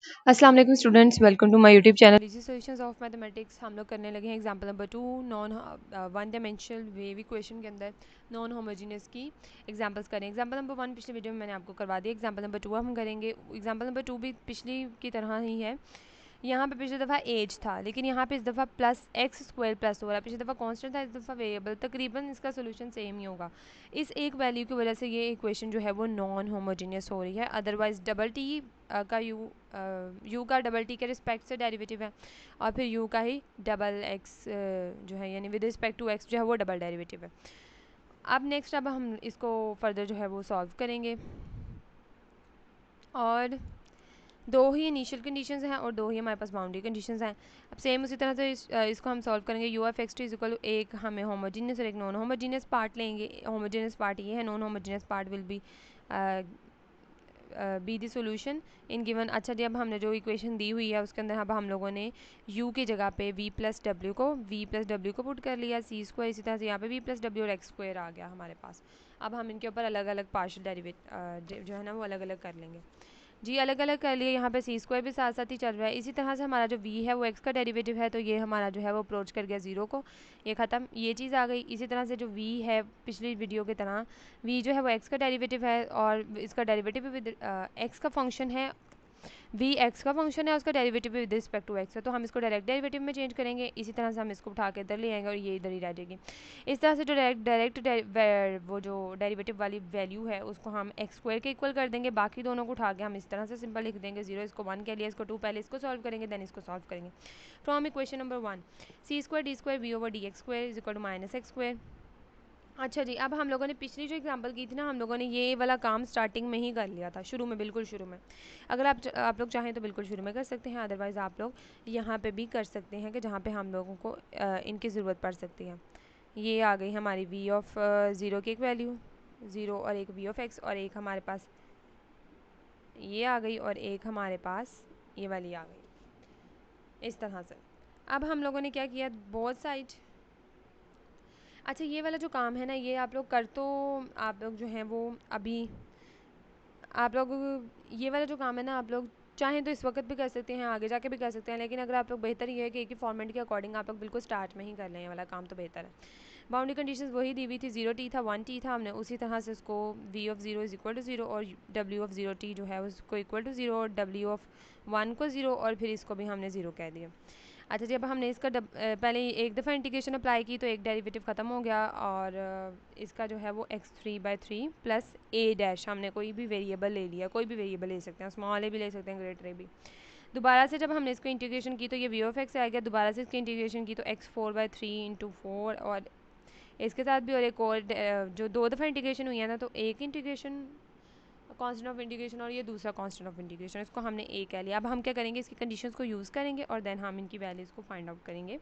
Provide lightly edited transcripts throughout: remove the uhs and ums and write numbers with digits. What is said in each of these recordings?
अस्सलाम वालेकुम students, welcome to my YouTube channel easy solutions of mathematics. हम लोग करने लगे हैं example number 2 non one dimensional wave equation के अंदर नॉन होमोजीनियस की एग्जांपल्स करें। एग्जांपल नंबर 1 पिछले वीडियो में मैंने आपको करवा दिया। एग्जांपल नंबर 2 हम करेंगे। एग्जांपल नंबर 2 भी पिछली की तरह ही है। यहाँ पे पिछली दफ़ा एज था, लेकिन यहाँ पे इस दफ़ा प्लस एक्स स्क्वायर प्लस हो रहा है। पिछली दफ़ा कांस्टेंट था, इस दफ़ा वेरिएबल। तकरीबन इसका सोल्यूशन सेम ही होगा। इस एक वैल्यू की वजह से ये इक्वेशन जो है वो नॉन होमोजीनियस हो रही है। अदरवाइज डबल टी का यू का डबल टी के रिस्पेक्ट से डेरिवेटिव है, और फिर यू का ही डबल एक्स जो है यानी विद रिस्पेक्ट टू एक्स जो है वो डबल डेरिवेटिव है। अब नेक्स्ट अब हम इसको फर्दर जो है वो सॉल्व करेंगे, और दो ही इनिशियल कंडीशंस हैं और दो ही हमारे पास बाउंड्री कंडीशंस हैं। अब सेम उसी तरह से इसको हम सॉल्व करेंगे। U of x t is equal to एक हमें होमोजीनियस और एक नॉन होमोजीनियस पार्ट लेंगे। होमोजीनियस पार्ट ये है, non homogeneous part will be the solution in given. अच्छा जी, अब हमने जो इक्वेशन दी हुई है उसके अंदर अब हम लोगों ने u की जगह पे v प्लस डब्ल्यू को पुट कर लिया, सी स्क्वायर। इसी तरह से यहाँ पे v प्लस डब्ल्यू और एक्स स्क्वायर आ गया हमारे पास। अब हम इनके ऊपर अलग अलग पार्शियल डेरिवेट जो है ना वो अलग अलग कर लेंगे जी। अलग अलग कर लिए। यहाँ पे सी स्क्वायर भी साथ साथ ही चल रहा है। इसी तरह से हमारा जो v है वो x का डेरिवेटिव है, तो ये हमारा जो है वो अप्रोच कर गया ज़ीरो को। ये ख़त्म, ये चीज़ आ गई। इसी तरह से जो v है पिछली वीडियो की तरह v जो है वो x का डेरिवेटिव है, और इसका डेरिवेटिव भी विद x का फंक्शन है। v x का फंक्शन है, उसका डेरिवेटिव भी विद रिस्पेक्ट टू x है, तो हम इसको डायरेक्ट डेरिवेटिव में चेंज करेंगे। इसी तरह से हम इसको उठा के इधर ले आएंगे और ये इधर ही रह जाएगी। इस तरह से जो वो जो डेरिवेटिव वाली वैल्यू है उसको हम एक्स स्क्वायर के इक्वल कर देंगे। बाकी दोनों को उठा के हम इस तरह से सिंपल लिख देंगे। जीरो इसको वन के लिए, इसको टू, पहले इसको सॉल्व करेंगे देन इसको सॉल्व करेंगे। From equation number 1 c square d square v over d x square is equal to minus x square. अच्छा जी, अब हम लोगों ने पिछली जो एग्जांपल की थी ना, हम लोगों ने ये वाला काम स्टार्टिंग में ही कर लिया था, शुरू में, बिल्कुल शुरू में। अगर आप लोग चाहें तो बिल्कुल शुरू में कर सकते हैं, अदरवाइज़ आप लोग यहाँ पे भी कर सकते हैं कि जहाँ पे हम लोगों को इनकी ज़रूरत पड़ सकती है। ये आ गई हमारी वी ऑफ ज़ीरो की एक वैल्यू, ज़ीरो, और एक वी ऑफ एक्स, और एक हमारे पास ये आ गई, और एक हमारे पास ये वाली आ गई, इस तरह से। अब हम लोगों ने क्या किया, बोथ साइड। अच्छा, ये वाला जो काम है ना, ये आप लोग कर तो आप लोग जो हैं वो अभी आप लोग ये वाला जो काम है ना, आप लोग चाहें तो इस वक्त भी कर सकते हैं, आगे जाके भी कर सकते हैं, लेकिन अगर आप लोग बेहतर ये है कि एक ही फॉर्मेट के अकॉर्डिंग आप लोग बिल्कुल स्टार्ट में ही कर लें, ये वाला काम तो बेहतर है। बाउंड्री कंडीशंस वही दी हुई थी, जीरो टी था, वन टी था, हमने उसी तरह से उसको v of zero is equal to zero और डब्ल्यू ऑफ ज़ीरो टी जो है उसको इक्वल टू ज़ीरो, और डब्ल्यू ऑफ वन को ज़ीरो, और फिर इसको भी हमने ज़ीरो कह दिया। अच्छा जी, अब हमने इसका पहले एक दफ़ा इंटीग्रेशन अप्लाई की तो एक डेरिवेटिव ख़त्म हो गया, और इसका जो है वो x3/3 प्लस a डैश, हमने कोई भी वेरिएबल ले लिया, कोई भी वेरिएबल ले सकते हैं, स्मॉल ए भी ले सकते हैं, ग्रेटर ए भी। दोबारा से जब हमने इसको इंटीग्रेशन की तो ये वी ऑफ एक्स आ गया। दोबारा से इसकी इंटीग्रेशन की तो x4/3 इंटू 4, और इसके साथ भी, और एक और जो दो दफ़ा इंटीग्रेशन हुई है ना, तो एक इंटीग्रेशन कांस्टेंट ऑफ इंटीग्रेशन और ये दूसरा कांस्टेंट ऑफ इंटीग्रेशन, इसको हमने ए कह लिया। अब हम क्या करेंगे, इसकी कंडीशंस को यूज़ करेंगे और देन हम इनकी वैल्यूज़ को फाइंड आउट करेंगे।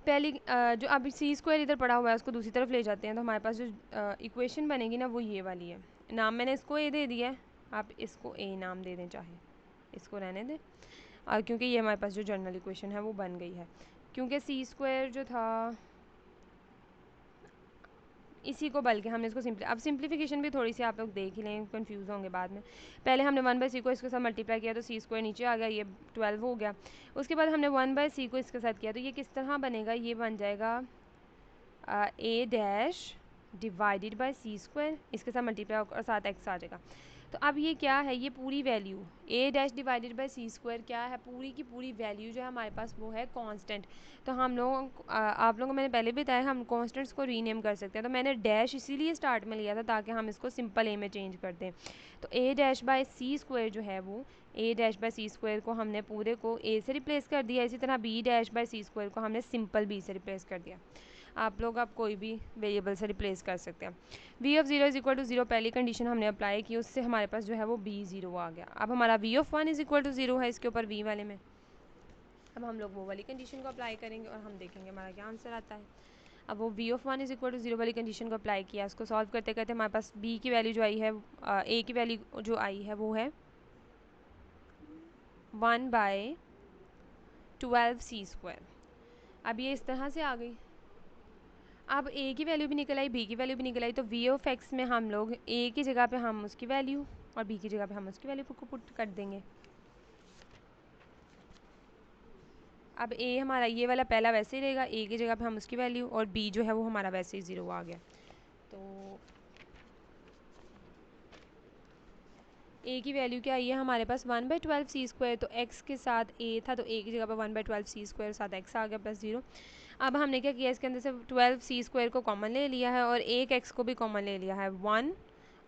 पहली जो अब सी स्क्वायर इधर पड़ा हुआ है उसको दूसरी तरफ ले जाते हैं, तो हमारे पास जो इक्वेशन बनेगी ना वो ये वाली है। नाम मैंने इसको ए दे दिया है, आप इसको ए नाम दे दें, चाहे इसको रहने दें, और क्योंकि ये हमारे पास जो जनरल इक्वेशन है वो बन गई है। क्योंकि सी स्क्वायर जो था इसी को, बल्कि हमने इसको अब सिंप्लीफिकेशन भी थोड़ी सी आप लोग देख ही लें, कंफ्यूज होंगे बाद में। पहले हमने 1/c को इसके साथ मल्टीप्लाई किया तो सी स्क्वायर नीचे आ गया, ये 12 हो गया। उसके बाद हमने 1/c को इसके साथ किया तो ये किस तरह बनेगा, ये बन जाएगा a dash divided by c square, इसके साथ मल्टीप्लाई और साथ एक्स आ जाएगा। तो अब ये क्या है, ये पूरी value a dash divided by c square क्या है, पूरी की पूरी वैल्यू जो है हमारे पास वो है कांस्टेंट। तो हम लोग आप लोगों को मैंने पहले भी बताया, हम कांस्टेंट्स को रीनेम कर सकते हैं। तो मैंने डैश इसीलिए स्टार्ट में लिया था ताकि हम इसको सिंपल a में चेंज कर दें। तो a dash by c square जो है वो a dash by c square को हमने पूरे को a से रिप्लेस कर दिया। इसी तरह b dash by c square को हमने सिंपल b से रिप्लेस कर दिया। आप लोग अब कोई भी वेरिएबल से रिप्लेस कर सकते हैं। v of zero is equal to zero, पहली कंडीशन हमने अप्लाई की, उससे हमारे पास जो है वो b ज़ीरो आ गया। अब हमारा v of one is equal to zero है इसके ऊपर v वाले में। अब हम लोग वो वाली कंडीशन को अप्लाई करेंगे और हम देखेंगे हमारा क्या आंसर आता है। अब वो v of one is equal to zero वाली कंडीशन को अप्लाई किया, उसको सॉल्व करते करते हमारे पास b की वैल्यू जो आई है, a की वैल्यू जो आई है वो है 1/12 c स्क्वायर। अब ये इस तरह से आ गई। अब a की वैल्यू भी निकल आई, b की वैल्यू भी निकल आई, तो v ऑफ x में हम लोग a की जगह पे हम उसकी वैल्यू और b की जगह पे हम उसकी वैल्यू को पुट कर देंगे। अब ए हमारा ये वाला पहला वैसे ही रहेगा, ए की जगह पे हम उसकी वैल्यू, और बी जो है वो हमारा वैसे ही 0 आ गया। तो ए की वैल्यू क्या आई है हमारे पास 1/12 सी स्क्वायर, तो एक्स के साथ ए था तो ए की जगह पर 1/12 सी स्क्वायर साथ एक्स आ गया प्लस 0। अब हमने क्या किया, इसके अंदर से 12 सी स्क्वायर को कॉमन ले लिया है और एक एक्स को भी कॉमन ले लिया है, 1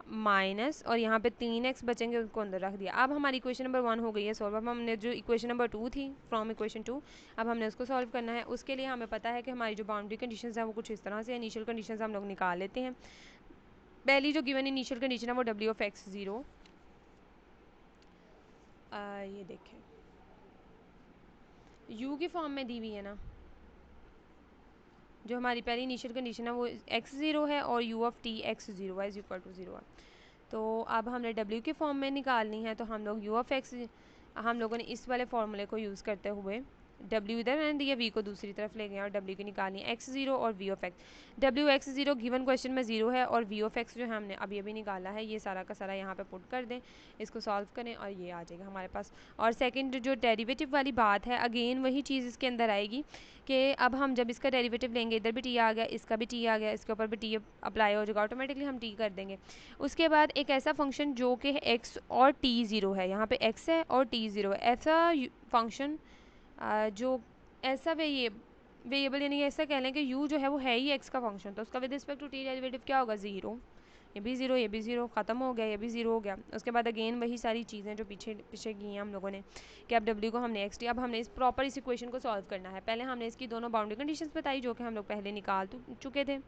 माइनस, और यहाँ पे 3x बचेंगे उसको अंदर रख दिया। अब हमारी इक्वेशन नंबर 1 हो गई है सॉल्व। अब हमने जो इक्वेशन नंबर 2 थी फ्रॉम इक्वेशन 2, अब हमने उसको सॉल्व करना है। उसके लिए हमें पता है कि हमारी जो बाउंड्री कंडीशंस हैं वो कुछ इस तरह से, इनिशियल कंडीशंस हम लोग निकाल लेते हैं। पहली जो गिवन इनिशियल कंडीशन है वो w(x0), ये देखें u की फॉर्म में दी हुई है ना, जो हमारी पहली इनिशियल कंडीशन है वो x0 है और u(t) x0 है =0 है। तो अब हमने w के फॉर्म में निकालनी है, तो हम लोग u(x), हम लोगों ने इस वाले फॉर्मूले को यूज़ करते हुए w इधर रहने दिया, v को दूसरी तरफ ले गए और w की निकालनी है x0 और v(x). w(x0) गिवन क्वेश्चन में 0 है और v(x) जो है हमने अभी अभी निकाला है, ये सारा का सारा यहाँ पे पुट कर दें, इसको सॉल्व करें और ये आ जाएगा हमारे पास। और सेकंड जो डेरिवेटिव वाली बात है, अगेन वही चीज़ इसके अंदर आएगी कि अब हम जब इसका डेरिवेटिव लेंगे, इधर भी टी आ गया, इसका भी टी आ गया, इसके ऊपर भी टी अप्लाई हो जाएगा, ऑटोमेटिकली हम टी कर देंगे। उसके बाद एक ऐसा फंक्शन जो कि x और t 0 है, यहाँ पे x है और t 0 है, ऐसा फंक्शन जो ऐसा वेरिएबल यानी ऐसा कह लें कि u जो है वो है ही x का फंक्शन, तो उसका with respect to t derivative क्या होगा, 0। ये भी 0, ये भी 0, ख़त्म हो गया, ये भी 0 हो गया। उसके बाद अगेन वही सारी चीज़ें जो पीछे की हैं हम लोगों ने, कि अब w को हमने x टी, अब हमने इस प्रॉपर इस इक्वेशन को सॉल्व करना है। पहले हमने इसकी दोनों बाउंड्री कंडीशंस बताई जो कि हम लोग पहले निकाल चुके थे।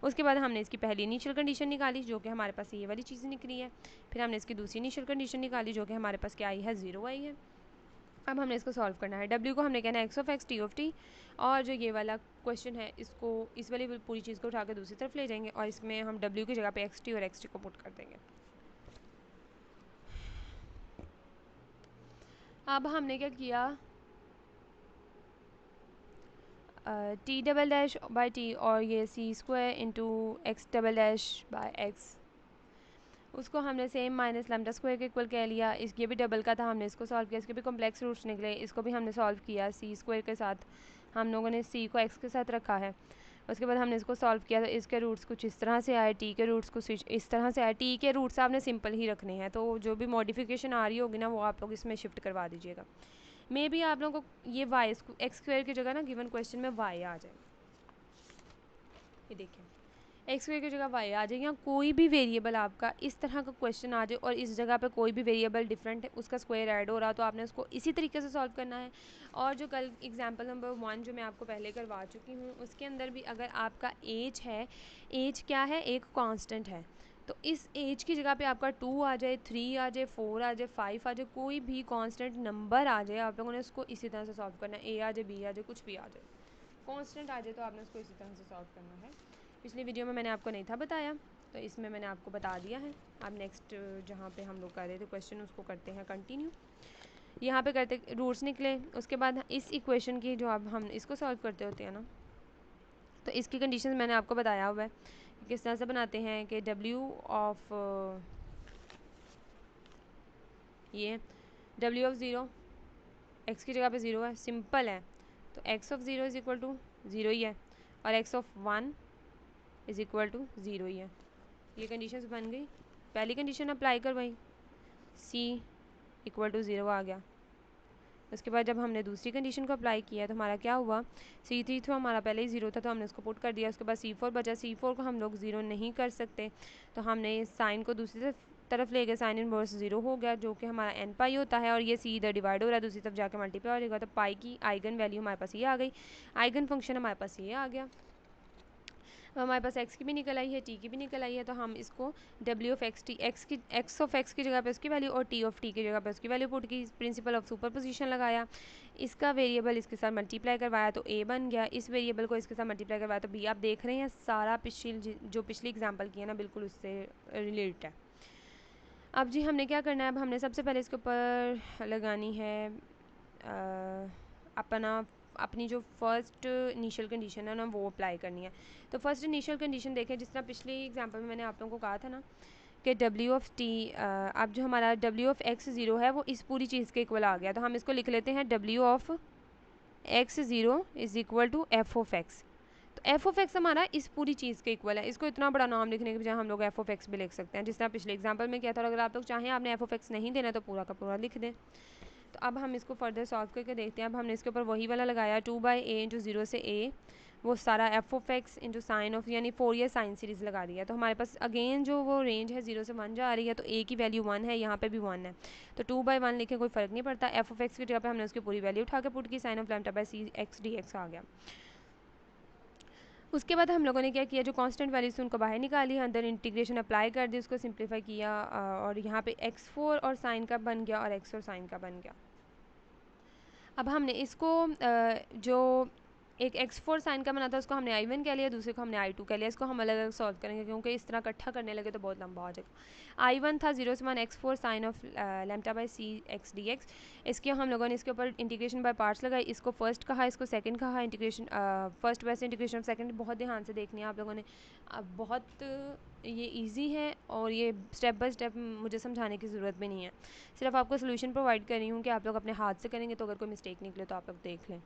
उसके बाद हमने इसकी पहली इनिशियल कंडीशन निकाली जो कि हमारे पास ये वाली चीज़ निकली है। फिर हमने इसकी दूसरी इनिशियल कंडीशन निकाली जो कि हमारे पास क्या आई है, 0 आई है। अब हमने इसको सॉल्व करना है। w को हमने कहना है x(x) t(t), और जो ये वाला क्वेश्चन है इसको, इस वाली पूरी चीज़ को उठा के दूसरी तरफ ले जाएंगे और इसमें हम w की जगह पे xt और xt को पुट कर देंगे। अब हमने क्या किया, t double dash by T और ये c square into x double dash by x, उसको हमने सेम माइनस लैम्डा स्क्वायर के इक्वल कह लिया। इस ये भी डबल का था, हमने इसको सॉल्व किया, इसके भी कॉम्प्लेक्स रूट्स निकले, इसको भी हमने सॉल्व किया सी स्क्वायर के साथ, हम लोगों ने सी को एक्स के साथ रखा है। उसके बाद हमने इसको सॉल्व किया, तो इसके रूट्स कुछ इस तरह से आए, टी के रूट्स कुछ इस तरह से आए। टी के रूट्स आपने सिंपल ही रखने हैं, तो जो भी मॉडिफिकेशन आ रही होगी ना वो आप लोग इसमें शिफ्ट करवा दीजिएगा। मे भी आप लोगों को ये वाई एक्स स्क्वायर की जगह ना गिवन क्वेश्चन में वाई आ जाए, ये देखिए एक्स स्क्वायर की जगह वाई आ जाए, या कोई भी वेरिएबल आपका इस तरह का क्वेश्चन आ जाए और इस जगह पे कोई भी वेरिएबल डिफरेंट है, उसका स्क्वायर ऐड हो रहा, तो आपने उसको इसी तरीके से सॉल्व करना है। और जो कल एग्जांपल नंबर 1 जो मैं आपको पहले करवा चुकी हूँ, उसके अंदर भी अगर आपका एज है, एज क्या है, एक कांस्टेंट है, तो इस एज की जगह पे आपका 2 आ जाए, 3 आ जाए, 4 आ जाए, 5 आ जाए, कोई भी कांस्टेंट नंबर आ जाए, आप लोगों ने उसको इसी तरह से सॉल्व करना है। ए आ जाए, बी आ जाए, कुछ भी आ जाए, कांस्टेंट आ जाए तो आपने उसको इसी तरह से सॉल्व करना है। पिछली वीडियो में मैंने आपको नहीं था बताया, तो इसमें मैंने आपको बता दिया है। अब नेक्स्ट जहाँ पे हम लोग कर रहे थे क्वेश्चन उसको करते हैं कंटिन्यू। यहाँ पे करते रूट्स निकले, उसके बाद इस इक्वेशन की जो अब हम इसको सॉल्व करते होते हैं ना, तो इसकी कंडीशन मैंने आपको बताया हुआ है कि किस तरह से बनाते हैं कि w ऑफ ये w ऑफ 0 x की जगह पे 0 है, सिंपल है, तो x of 0 is equal to 0 ही है और x of 1 is equal to 0 ही है। ये कंडीशंस बन गई, पहली कंडीशन अप्लाई करवाई, c इक्वल टू 0 आ गया। उसके बाद जब हमने दूसरी कंडीशन को अप्लाई किया तो हमारा क्या हुआ, c3 तो हमारा पहले ही 0 था तो हमने उसको पुट कर दिया। उसके बाद c4 बचा, c4 को हम लोग 0 नहीं कर सकते तो हमने साइन को दूसरी तरफ ले गए, साइन इनवर्स 0 हो गया जो कि हमारा n पाई होता है, और ये c इधर डिवाइड हो रहा है, दूसरी तरफ जाकर मल्टीप्लाई हो जाएगा, तो पाई की आइगन वैल्यू हमारे पास ये आ गई, आइगन फंक्शन हमारे पास ये आ गया। हमारे पास x की भी निकल आई है, t की भी निकल आई है, तो हम इसको w of x t x of x की जगह पे उसकी वैल्यू और t ऑफ t की जगह पे उसकी वैल्यू पुट की, प्रिंसिपल ऑफ सुपरपोजिशन लगाया, इसका वेरिएबल इसके साथ मल्टीप्लाई करवाया तो a बन गया, इस वेरिएबल को इसके साथ मल्टीप्लाई करवाया तो b। आप देख रहे हैं सारा पिछली एग्जाम्पल की है ना, बिल्कुल उससे रिलेटेड है। अब जी हमने क्या करना है, अब हमने सबसे पहले इसके ऊपर लगानी है अपनी जो फर्स्ट इनिशियल कंडीशन है ना वो अप्लाई करनी है। तो फर्स्ट इनिशियल कंडीशन देखें, जिस तरह पिछली एग्जांपल में मैंने आप लोगों को कहा था ना कि w ऑफ t, अब जो हमारा w ऑफ x 0 है वो इस पूरी चीज़ के इक्वल आ गया, तो हम इसको लिख लेते हैं w of x0 is equal to f of x. तो एफ ऑफ एक्स हमारा इस पूरी चीज़ के इक्वल है। इसको इतना बड़ा नाम लिखने के बजाय हम लोग एफ ऑफ एक्स भी लिख सकते हैं, जिस तरह पिछले एग्जाम्पल में किया था। और अगर आप लोग चाहें आपने एफ ऑफ एक्स नहीं देना तो पूरा का पूरा लिख दें। तो अब हम इसको फर्दर सॉल्व करके देखते हैं। अब हमने इसके ऊपर वही वाला लगाया 2/a इंटू 0 से a, वो सारा F of x into sine of, यानी फोरियर साइन सीरीज़ लगा दिया। तो हमारे पास अगेन जो वो रेंज है 0 से 1 जा रही है, तो a की वैल्यू 1 है, यहाँ पे भी 1 है, तो 2/1 लिखे कोई फ़र्क नहीं पड़ता। एफ ऑफ एक्स की जगह पे हमने उसकी पूरी वैल्यू उठा के पुट की, sine of lambda by c x d x आ गया। उसके बाद हम लोगों ने क्या किया, जो कांस्टेंट वैल्यूज उनको बाहर निकाली, अंदर इंटीग्रेशन अप्लाई कर दी, उसको सिंप्लीफाई किया, और यहाँ पे x4 और साइन का बन गया और x और साइन का बन गया। अब हमने इसको जो एक x4 साइन का बना था उसको हमने I1 कह लिया, दूसरे को हमने I2 कह लिया। इसको हम अलग अलग सॉल्व करेंगे क्योंकि इस तरह इकट्ठा करने लगे तो बहुत लंबा हो जाएगा। I1 था 0 से 1 x4 sine of lambda by c x d x. इसके हम लोगों ने इसके ऊपर इंटीग्रेशन बाय पार्ट्स लगाई, इसको फर्स्ट कहा, इसको सेकंड कहा। इंटीग्रेशन फर्स्ट वैसे इंटीग्रेशन ऑफ सेकंड बहुत ध्यान से देखनी है आप लोगों ने, बहुत ये इजी है और ये स्टेप बाय स्टेप मुझे समझाने की ज़रूरत भी नहीं है, सिर्फ आपको सोल्यूशन प्रोवाइड कर रही हूँ कि आप लोग अपने हाथ से करेंगे तो अगर कोई मिस्टेक निकले तो आप लोग देख लें।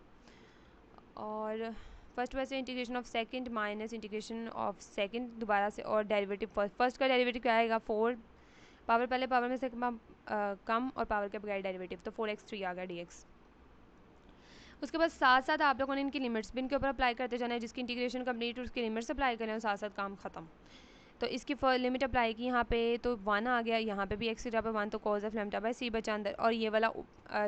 और फर्स्ट वैसे integration of second minus integration of second दोबारा से, और डेरिवेटिव फर्स्ट का डेरिवेटिव क्या आएगा 4, पावर पहले पावर में से कम और पावर के बगैर डेरिवेटिव, तो 4x3 आ गया dx। उसके बाद साथ साथ आप लोगों ने इनकी लिमिट्स भी इनके ऊपर अप्लाई करते जाना है, जिसकी इंटीग्रेशन कंप्लीट उसकी लिमिट्स अप्लाई करें और साथ साथ काम खत्म। तो इसकी लिमिट अप्लाई की यहाँ पे तो 1 आ गया, यहाँ पे भी x की जगह पे 1, तो cos ऑफ लैम्डा बाई सी बचा अंदर, और ये वाला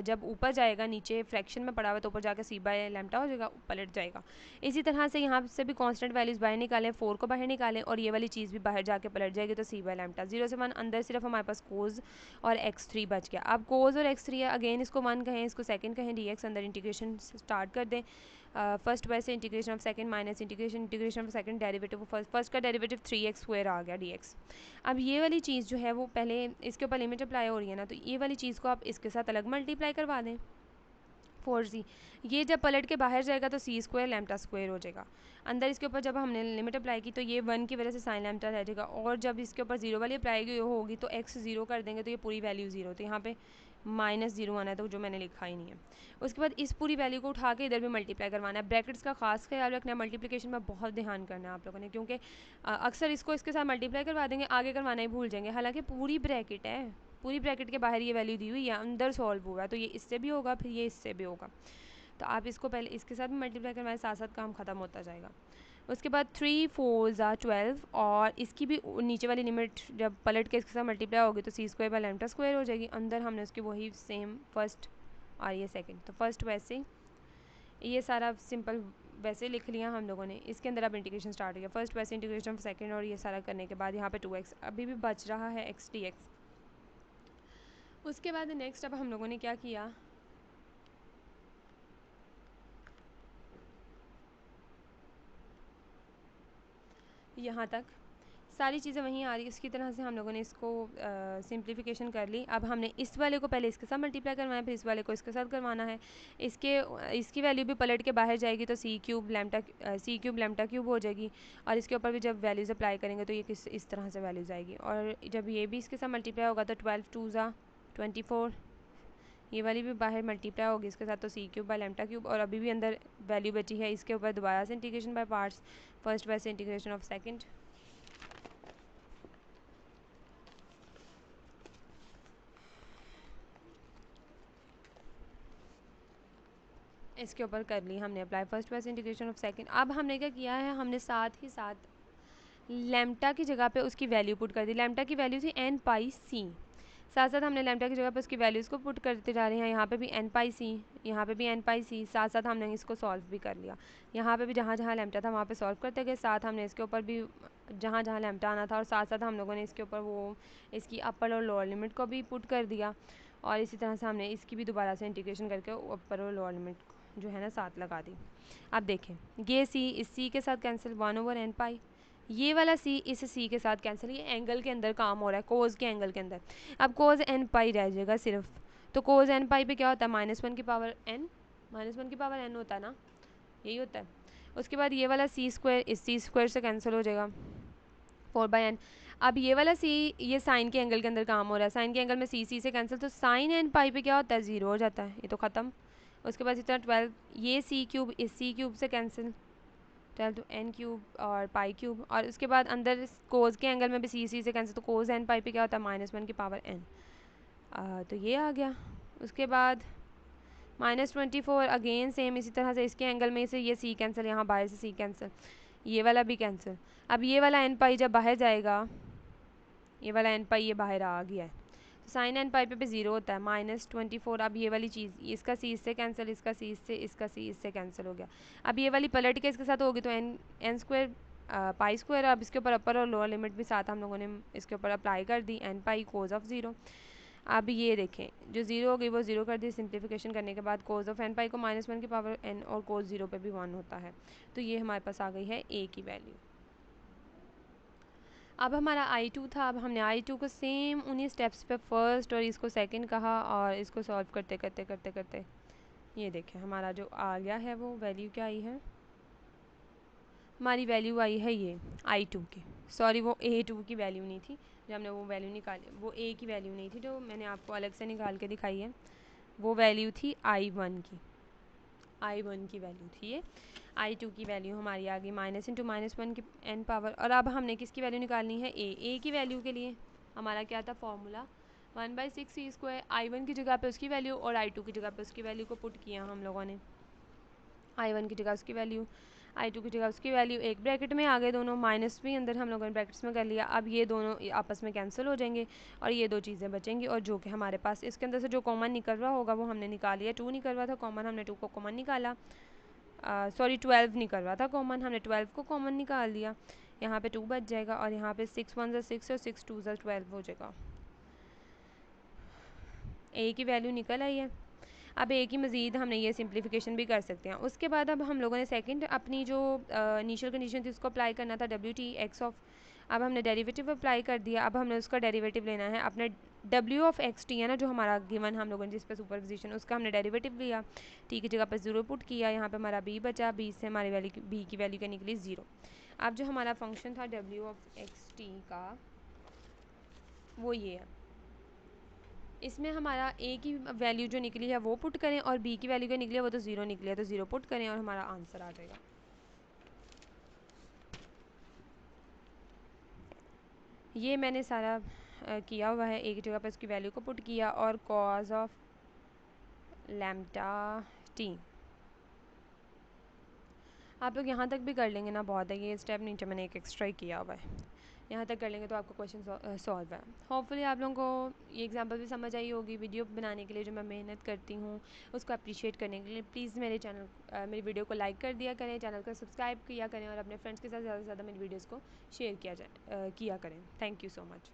जब ऊपर जाएगा, नीचे फ्रैक्शन में पड़ा हुआ तो ऊपर जाकर सी बाय लैम्डा हो जाएगा, पलट जाएगा। इसी तरह से यहाँ से भी कांस्टेंट वैल्यूज़ बाहर निकालें, 4 को बाहर निकालें और ये वाली चीज़ भी बाहर जाके पलट जाएगी, तो सी बाय लैम्डा 0 से 1 अंदर सिर्फ हमारे पास cos और x3 बच गया। अब cos और x3 है, अगेन इसको 1 कहें, इसको सेकंड कहें, dx अंदर इंटीग्रेशन स्टार्ट कर दें। फर्स्ट वैसे integration of second minus integration of second derivative, first का डेरिवेटिव 3x² आ गया dx। अब ये वाली चीज़ जो है वो पहले इसके ऊपर लिमिट अप्लाई हो रही है ना, तो ये वाली चीज़ को आप इसके साथ अलग मल्टीप्लाई करवा दें 4c। ये जब पलट के बाहर जाएगा तो c² लैम्डा स्क्वायर हो जाएगा। अंदर इसके ऊपर जब हमने लिमिट अप्लाई की तो ये 1 की वजह से साइन लैम्डा रह जाएगा, और जब इसके ऊपर 0 वाली अप्लाई होगी तो x 0 कर देंगे तो ये पूरी वैल्यू 0, तो यहाँ पे -0 आना है, तो जो मैंने लिखा ही नहीं है। उसके बाद इस पूरी वैल्यू को उठा के इधर भी मल्टीप्लाई करवाना है। ब्रैकेट्स का खास ख्याल रखना है, मल्टीप्लिकेशन में बहुत ध्यान करना है आप लोगों ने, क्योंकि अक्सर इसको इसके साथ मल्टीप्लाई करवा देंगे, आगे करवाना ही भूल जाएंगे, हालांकि पूरी ब्रैकेट है, पूरी ब्रैकेट के बाहर ये वैल्यू दी हुई है, अंदर सॉल्व हुआ है, तो ये इससे भी होगा, फिर ये इससे भी होगा। तो आप इसको पहले इसके साथ भी मल्टीप्लाई करवाएं, साथ साथ काम ख़त्म होता जाएगा। उसके बाद 3 4 12, और इसकी भी नीचे वाली लिमिट जब पलट के इसके साथ मल्टीप्लाई होगी तो c² बाय लैम्डा स्क्वायर हो जाएगी। अंदर हमने उसकी वही सेम फर्स्ट और ये सेकंड, तो फर्स्ट वैसे ये सारा सिंपल वैसे लिख लिया हम लोगों ने। इसके अंदर अब इंटीग्रेशन स्टार्ट हो गया, फर्स्ट वैसे इंटीग्रेशन ऑफ सेकंड, और ये सारा करने के बाद यहाँ पे 2x अभी भी बच रहा है x dx। उसके बाद नेक्स्ट अब हम लोगों ने क्या किया, यहाँ तक सारी चीज़ें वहीं आ रही है, उसकी तरह से हम लोगों ने इसको सिंप्लीफिकेशन कर ली। अब हमने इस वाले को पहले इसके साथ मल्टीप्लाई करवाना है, फिर इस वाले को इसके साथ करवाना है। इसकी वैल्यू भी पलट के बाहर जाएगी तो c³ लैम्डा क्यूब हो जाएगी, और इसके ऊपर भी जब वैल्यूज़ अप्लाई करेंगे तो ये इस तरह से वैल्यूज़ आएगी। और जब ये भी इसके साथ मल्टीप्लाई होगा तो 12 2 24, ये वाली भी बाहर मल्टीप्लाई होगी इसके साथ, तो c³ बाय लैम्डा क्यूब, और अभी भी अंदर वैल्यू बची है। इसके ऊपर दोबारा से इंटीग्रेशन बाय पार्ट्स, फर्स्ट वैसे इंटीग्रेशन ऑफ सेकंड, इसके ऊपर कर ली हमने अप्लाई, फर्स्ट वैसे इंटीग्रेशन ऑफ सेकंड। अब हमने क्या किया है, हमने साथ ही साथ लैम्डा की जगह पे उसकी वैल्यू पुट कर दी। लैम्डा की वैल्यू थी n πc, साथ साथ हमने लैम्डा की जगह पे उसकी वैल्यूज़ को पुट करते जा रहे हैं। यहाँ पे भी n πc, यहाँ पे भी n πc, साथ साथ हमने इसको सॉल्व भी कर लिया। यहाँ पे भी जहाँ जहाँ लैम्डा था वहाँ पे सॉल्व करते गए, साथ हमने इसके ऊपर भी जहाँ जहाँ लैम्डा आना था, और साथ साथ हम लोगों ने इसके ऊपर वो इसकी अपर और लोअर लिमिट को भी पुट कर दिया, और इसी तरह से हमने इसकी भी दोबारा से इंटीग्रेशन करके अपर और लोअर लिमिट जो है ना साथ लगा दी। अब देखें, ये c इस c के साथ कैंसिल, 1/n π, ये वाला c इस c के साथ कैंसिल, ये एंगल के अंदर काम हो रहा है, कोज के एंगल के अंदर। अब कोज n π रह जाएगा सिर्फ, तो कोज n π पे क्या होता है, -1 की पावर n, -1 की पावर n होता है ना, यही होता है। उसके बाद ये वाला c² इस c² से कैंसिल हो जाएगा, 4/n। अब ये वाला c ये साइन के एंगल के अंदर काम हो रहा है, साइन के एंगल में c से कैंसिल, तो साइन n π पे क्या होता है, 0 हो जाता है, ये तो ख़त्म। उसके बाद इसी तरह 12 ये सी क्यूब इस सी क्यूब से कैंसिल, 12 तो एन क्यूब और पाई क्यूब, और उसके बाद अंदर कोज के एंगल में भी सी से कैंसिल, तो कोज एन पाई पे क्या होता है -1 की पावर एन, तो ये आ गया। उसके बाद -24 अगेन सेम इसी तरह से इसके एंगल में से ये सी कैंसिल, यहाँ बाहर से सी कैंसिल, ये वाला भी कैंसिल। अब ये वाला एन पाई जब बाहर जाएगा, ये वाला एन पाई ये बाहर आ गया है, तो साइन एन पाई पे 0 होता है -24। अब ये वाली चीज़ इसका सी इससे कैंसिल, इसका सी इससे, इसका सी इससे कैंसिल हो गया। अब ये वाली पलट के इसके साथ होगी तो एन स्क्वायर पाई स्क्वायर। अब इसके ऊपर अपर और लोअर लिमिट भी साथ हम लोगों ने इसके ऊपर अप्लाई कर दी, एन पाई कोज ऑफ 0। अब ये देखें जो 0 हो गई वो 0 कर दी, सिंप्लीफिकेशन करने के बाद कोज ऑफ एन पाई को -1 की पावर एन और कोज 0 पे भी 1 होता है, तो ये हमारे पास आ गई है ए की वैल्यू। अब हमारा I2 था, अब हमने I2 को सेम उन्हीं स्टेप्स पे फर्स्ट और इसको सेकंड कहा, और इसको सॉल्व करते करते करते करते ये देखें हमारा जो आ गया है वो वैल्यू क्या आई है, हमारी वैल्यू आई है ये I2 की, सॉरी वो A2 की वैल्यू नहीं थी जो हमने वो वैल्यू निकाली, वो A की वैल्यू नहीं थी जो मैंने आपको अलग से निकाल के दिखाई है, वो वैल्यू थी I1 की, I1 की वैल्यू थी ये। I2 की वैल्यू हमारी आ गई -(-1) की n पावर। और अब हमने किसकी वैल्यू निकालनी है, ए की वैल्यू के लिए हमारा क्या था फॉर्मूला, 1/6c², I1 की जगह पे उसकी वैल्यू और I2 की जगह पे उसकी वैल्यू को पुट किया हम लोगों ने, I1 की जगह उसकी वैल्यू, I2 की जगह उसकी वैल्यू, एक ब्रैकेट में आ गए दोनों, माइनस भी अंदर हम लोगों ने ब्रैकेट्स में कर लिया। अब ये दोनों आपस में कैंसिल हो जाएंगे और ये दो चीज़ें बचेंगी, और जो कि हमारे पास इसके अंदर से जो कॉमन निकल रहा होगा वो हमने निकाल लिया। 2 निकल रहा था कॉमन, हमने 2 को कॉमन निकाला, सॉरी 12 निकल रहा था कॉमन, हमने 12 को कॉमन निकाल दिया, यहाँ पे 2 बच जाएगा, और यहाँ पे 6 1 ज़ा 6 और 6 2 ज़ा 12 हो जाएगा। ए की वैल्यू निकल आई है। अब ए की मज़ीद हमने ये सिंप्लीफिकेशन भी कर सकते हैं। उसके बाद अब हम लोगों ने सेकंड अपनी जो इनिशियल कंडीशन थी उसको अप्लाई करना था, WT x ऑफ, अब हमने डेरिवेटिव अप्लाई कर दिया। अब हमने उसका डेरिवेटिव लेना है, अपने W ऑफ x t है ना जो हमारा गिवन हम लोगों ने जिस पे सुपरपोजिशन, उसका हमने डेरिवेटिव लिया, t की जगह पर 0 पुट किया, यहाँ पे हमारा b बचा, b से हमारी वैल्यू b की वैल्यू क्या निकली 0। अब जो हमारा फंक्शन था W ऑफ x t का वो ये है, इसमें हमारा a की वैल्यू जो निकली है वो पुट करें और b की वैल्यू क्या निकली है वो तो 0 निकली है, तो 0 पुट करें और हमारा आंसर आ जाएगा। ये मैंने सारा किया हुआ है, a की जगह पर इसकी वैल्यू को पुट किया और कॉज ऑफ लैम्डा t, आप लोग यहाँ तक भी कर लेंगे ना, बहुत है ये स्टेप, नीचे मैंने एक एक्स्ट्रा ही किया हुआ है, यहाँ तक कर लेंगे तो आपका क्वेश्चन सॉल्व है। होपफुली आप लोगों को ये एग्जांपल भी समझ आई होगी। वीडियो बनाने के लिए जो मैं मेहनत करती हूँ उसको अप्रिशिएट करने के लिए प्लीज़ मेरे चैनल मेरी वीडियो को लाइक कर दिया करें, चैनल को सब्सक्राइब किया करें और अपने फ्रेंड्स के साथ ज़्यादा से ज़्यादा मेरी वीडियोज़ को शेयर किया करें। Thank you so much.